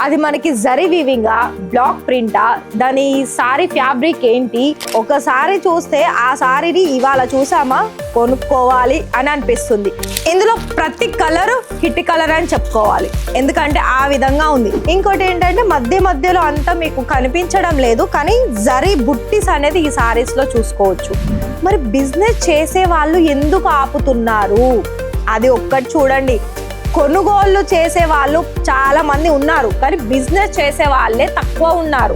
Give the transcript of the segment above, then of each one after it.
అది మనకి జరీ వీవింగా, బ్లాక్ ప్రింటా, దాని సారీ ఫ్యాబ్రిక్ ఏంటి, ఒకసారి చూస్తే ఆ సారీని ఇవాళ చూసామా కొనుక్కోవాలి అని అనిపిస్తుంది. ఇందులో ప్రతి కలర్ హిట్ కలర్ అని చెప్పుకోవాలి, ఎందుకంటే ఆ విధంగా ఉంది. ఇంకోటి ఏంటంటే మధ్యలో అంతా మీకు కనిపించడం లేదు, కానీ జరీ బుట్టీస్ అనేది ఈ సారీస్ లో చూసుకోవచ్చు. మరి బిజినెస్ చేసే వాళ్ళు ఎందుకు ఆపుతున్నారు అది ఒక్కటి చూడండి. కొనుగోళ్లు చేసే వాళ్ళు చాలా మంది ఉన్నారు, కానీ బిజినెస్ చేసే వాళ్ళే తక్కువ ఉన్నారు.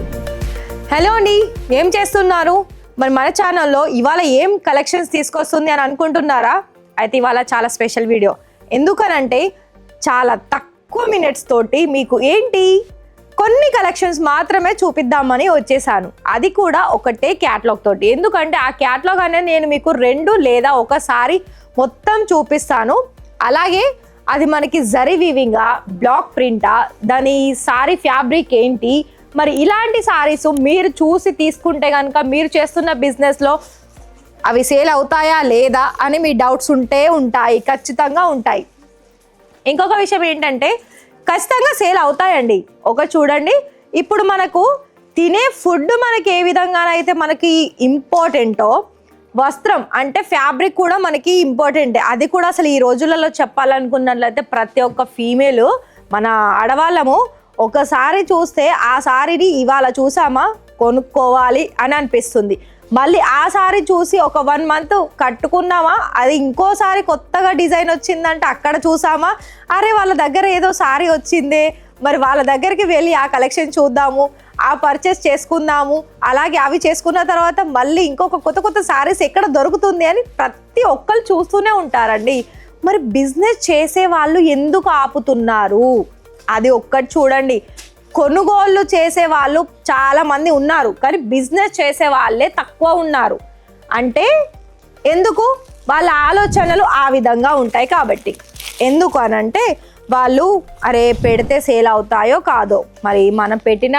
హలో అండి, ఏం చేస్తున్నారు? మరి మన ఛానల్లో ఇవాళ ఏం కలెక్షన్స్ తీసుకొస్తుంది అని అనుకుంటున్నారా? అయితే ఇవాళ చాలా స్పెషల్ వీడియో. ఎందుకనంటే చాలా తక్కువ మినిట్స్ తోటి మీకు ఏంటి కొన్ని కలెక్షన్స్ మాత్రమే చూపిద్దామని వచ్చేసాను. అది కూడా ఒకటే క్యాటలాగ్ తోటి. ఎందుకంటే ఆ క్యాటలాగ్ అనేది నేను మీకు 2 లేదా ఒకసారి మొత్తం చూపిస్తాను. అలాగే అది మనకి జరీ వీవింగా, బ్లాక్ ప్రింటా, దాని సారీ ఫ్యాబ్రిక్ ఏంటి, మరి ఇలాంటి సారీస్ మీరు చూసి తీసుకుంటే కనుక మీరు చేస్తున్న బిజినెస్లో అవి సేల్ అవుతాయా లేదా అని మీ డౌట్స్ ఉంటాయి, ఖచ్చితంగా ఉంటాయి. ఇంకొక విషయం ఏంటంటే ఖచ్చితంగా సేల్ అవుతాయండి. ఒక చూడండి, ఇప్పుడు మనకు తినే ఫుడ్ మనకి ఏ విధంగానైతే మనకి ఇంపార్టెంటో, వస్త్రం అంటే ఫ్యాబ్రిక్ కూడా మనకి ఇంపార్టెంటే. అది కూడా అసలు ఈ రోజులలో చెప్పాలనుకున్నట్లయితే ప్రతి ఒక్క ఫీమేల్ మన ఆడవాళ్ళము ఒకసారి చూస్తే ఆ సారీని ఇవాళ చూసామా కొనుక్కోవాలి అని అనిపిస్తుంది. మళ్ళీ ఆ సారీ చూసి ఒక 1 మంత్ కట్టుకున్నామా, అది ఇంకోసారి కొత్తగా డిజైన్ వచ్చిందంటే అక్కడ చూసామా, అరే వాళ్ళ దగ్గర ఏదో సారీ వచ్చిందే, మరి వాళ్ళ దగ్గరికి వెళ్ళి ఆ కలెక్షన్ చూద్దాము, ఆ పర్చేస్ చేసుకుందాము, అలాగే అవి చేసుకున్న తర్వాత మళ్ళీ ఇంకొక కొత్త సారీస్ ఎక్కడ దొరుకుతుంది అని ప్రతి ఒక్కరు చూస్తూనే ఉంటారండి. మరి బిజినెస్ చేసే వాళ్ళు ఎందుకు ఆపుతున్నారు అది ఒక్కటి చూడండి. కొనుగోళ్లు చేసే వాళ్ళు చాలా మంది ఉన్నారు, కానీ బిజినెస్ చేసే వాళ్ళే తక్కువ ఉన్నారు. అంటే ఎందుకు? వాళ్ళ ఆలోచనలు ఆ విధంగా ఉంటాయి కాబట్టి. ఎందుకు అనంటే వాళ్ళు అరే పెడితే సేల్ అవుతాయో కాదో, మరి మనం పెట్టిన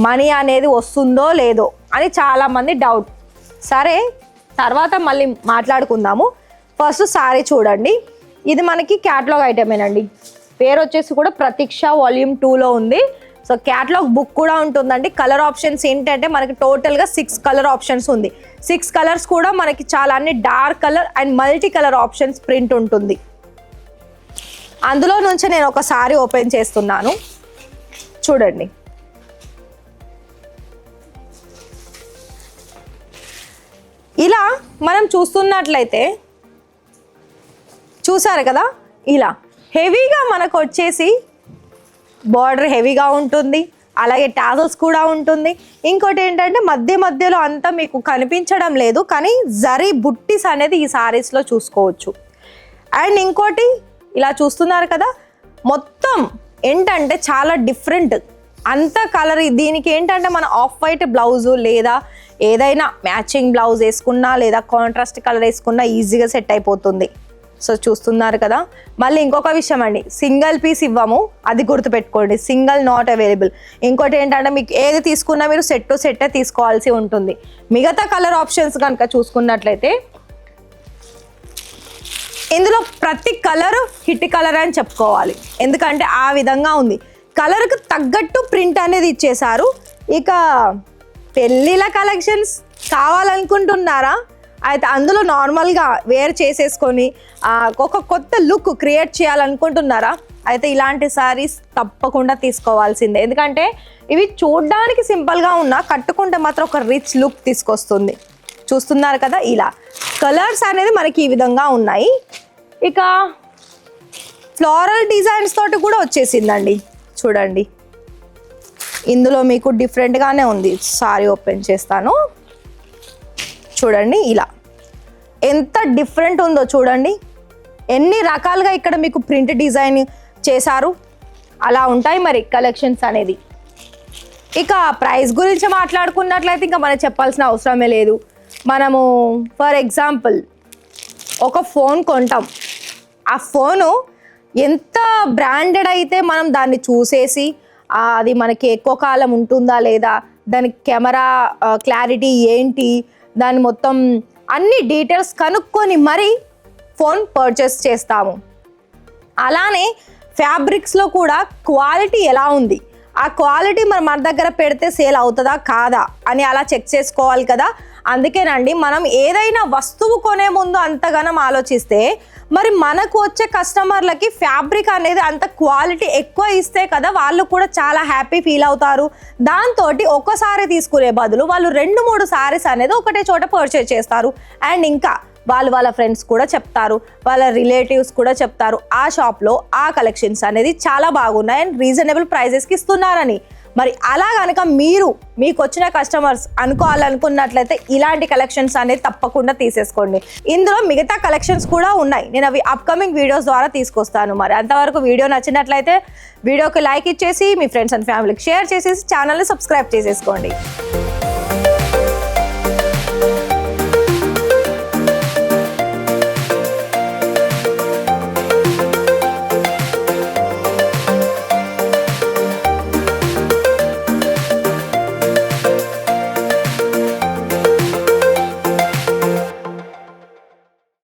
మనీ అనేది వస్తుందో లేదో అని చాలామంది డౌట్. సరే తర్వాత మళ్ళీ మాట్లాడుకుందాము. ఫస్ట్ సారీ చూడండి, ఇది మనకి క్యాటలాగ్ ఐటమేనండి. పేరు వచ్చేసి కూడా ప్రతీక్ష వాల్యూమ్ 2లో ఉంది. సో క్యాటలాగ్ బుక్ కూడా ఉంటుందండి. కలర్ ఆప్షన్స్ ఏంటంటే మనకి టోటల్గా 6 కలర్ ఆప్షన్స్ ఉంది. 6 కలర్స్ కూడా మనకి చాలా అన్ని dark colour and multi colour options print ఉంటుంది. అందులో నుంచి నేను ఒక సారీ ఓపెన్ చేస్తున్నాను, చూడండి. ఇలా మనం చూస్తున్నట్లయితే చూసారు కదా, ఇలా హెవీగా మనకు వచ్చేసి బార్డర్ హెవీగా ఉంటుంది, అలాగే టాజల్స్ కూడా ఉంటుంది. ఇంకోటి ఏంటంటే మధ్యలో అంతా మీకు కనిపించడం లేదు, కానీ జరీ బుట్టీస్ అనేది ఈ సారీస్లో చూసుకోవచ్చు. అండ్ ఇంకోటి ఇలా చూస్తున్నారు కదా, మొత్తం ఏంటంటే చాలా డిఫరెంట్ అంత కలర్. దీనికి ఏంటంటే మన ఆఫ్ వైట్ బ్లౌజు లేదా ఏదైనా మ్యాచింగ్ బ్లౌజ్ వేసుకున్నా లేదా కాంట్రాస్ట్ కలర్ వేసుకున్నా ఈజీగా సెట్ అయిపోతుంది. సో చూస్తున్నారు కదా. మళ్ళీ ఇంకొక విషయం అండి, సింగిల్ పీస్ ఇవ్వము, అది గుర్తుపెట్టుకోండి. Single not available. ఇంకోటి ఏంటంటే మీకు ఏది తీసుకున్నా మీరు సెట్ టు సెట్టే తీసుకోవాల్సి ఉంటుంది. మిగతా కలర్ ఆప్షన్స్ కనుక చూసుకున్నట్లయితే ఇందులో ప్రతి కలర్ హిట్ కలర్ అని చెప్పుకోవాలి, ఎందుకంటే ఆ విధంగా ఉంది. కలర్కి తగ్గట్టు ప్రింట్ అనేది ఇచ్చేశారు. ఇక పెళ్ళిళ్ళ కలెక్షన్స్ కావాలనుకుంటున్నారా? అయితే అందులో నార్మల్గా వేర్ చేసేసుకొని ఒక కొత్త లుక్ క్రియేట్ చేయాలనుకుంటున్నారా? అయితే ఇలాంటి సారీస్ తప్పకుండా తీసుకోవాల్సిందే, ఎందుకంటే ఇవి చూడడానికి సింపుల్గా ఉన్నా కట్టుకుంటే మాత్రం ఒక రిచ్ లుక్ తీసుకొస్తుంది. చూస్తున్నారు కదా, ఇలా కలర్స్ అనేది మనకి ఈ విధంగా ఉన్నాయి. ఇక ఫ్లోరల్ డిజైన్స్ తోటి కూడా వచ్చేసిందండి, చూడండి. ఇందులో మీకు డిఫరెంట్గానే ఉంది. సారీ ఓపెన్ చేస్తాను, చూడండి. ఇలా ఎంత డిఫరెంట్ ఉందో చూడండి, ఎన్ని రకాలుగా ఇక్కడ మీకు ప్రింట్ డిజైన్ చేశారు. అలా ఉంటాయి మరి కలెక్షన్స్ అనేది. ఇక ప్రైస్ గురించి మాట్లాడుకున్నట్లయితే ఇంకా మనం చెప్పాల్సిన అవసరమే లేదు. మనము ఫర్ ఎగ్జాంపుల్ ఒక ఫోన్ కొంటాం, ఆ ఫోను ఎంత బ్రాండెడ్ అయితే మనం దాన్ని చూసేసి అది మనకి ఎక్కువ కాలం ఉంటుందా లేదా, దాని కెమెరా క్లారిటీ ఏంటి, దాని మొత్తం అన్ని డీటెయిల్స్ కనుక్కొని మరీ ఫోన్ పర్చేస్ చేస్తాము. అలానే ఫ్యాబ్రిక్స్లో కూడా క్వాలిటీ ఎలా ఉంది, ఆ క్వాలిటీ మన దగ్గర పెడితే సేల్ అవుతుందా కాదా అని అలా చెక్ చేసుకోవాలి కదా. అందుకేనండి మనం ఏదైనా వస్తువు కొనే ముందు అంతగానం ఆలోచిస్తే మరి మనకు వచ్చే కస్టమర్లకి ఫ్యాబ్రిక్ అనేది అంత క్వాలిటీ ఎక్కువ ఇస్తే కదా వాళ్ళు కూడా చాలా హ్యాపీ ఫీల్ అవుతారు. దాంతో ఒక్కసారి తీసుకునే బదులు వాళ్ళు 2-3 సారీస్ అనేది ఒకటే చోట పర్చేజ్ చేస్తారు. అండ్ ఇంకా వాళ్ళ ఫ్రెండ్స్ కూడా చెప్తారు, వాళ్ళ రిలేటివ్స్ కూడా చెప్తారు ఆ షాప్లో ఆ కలెక్షన్స్ అనేది చాలా బాగున్నాయి అండ్ రీజనబుల్ ప్రైజెస్కి ఇస్తున్నారని. మరి అలా కనుక మీకు వచ్చిన కస్టమర్స్ అనుకోవాలనుకున్నట్లయితే ఇలాంటి కలెక్షన్స్ అనేది తప్పకుండా తీసేసుకోండి. ఇందులో మిగతా కలెక్షన్స్ కూడా ఉన్నాయి, నేను అవి అప్కమింగ్ వీడియోస్ ద్వారా తీసుకొస్తాను. మరి అంతవరకు వీడియో నచ్చినట్లయితే వీడియోకి లైక్ ఇచ్చేసి మీ ఫ్రెండ్స్ అండ్ ఫ్యామిలీకి షేర్ చేసేసి ఛానల్ని సబ్స్క్రైబ్ చేసేసుకోండి.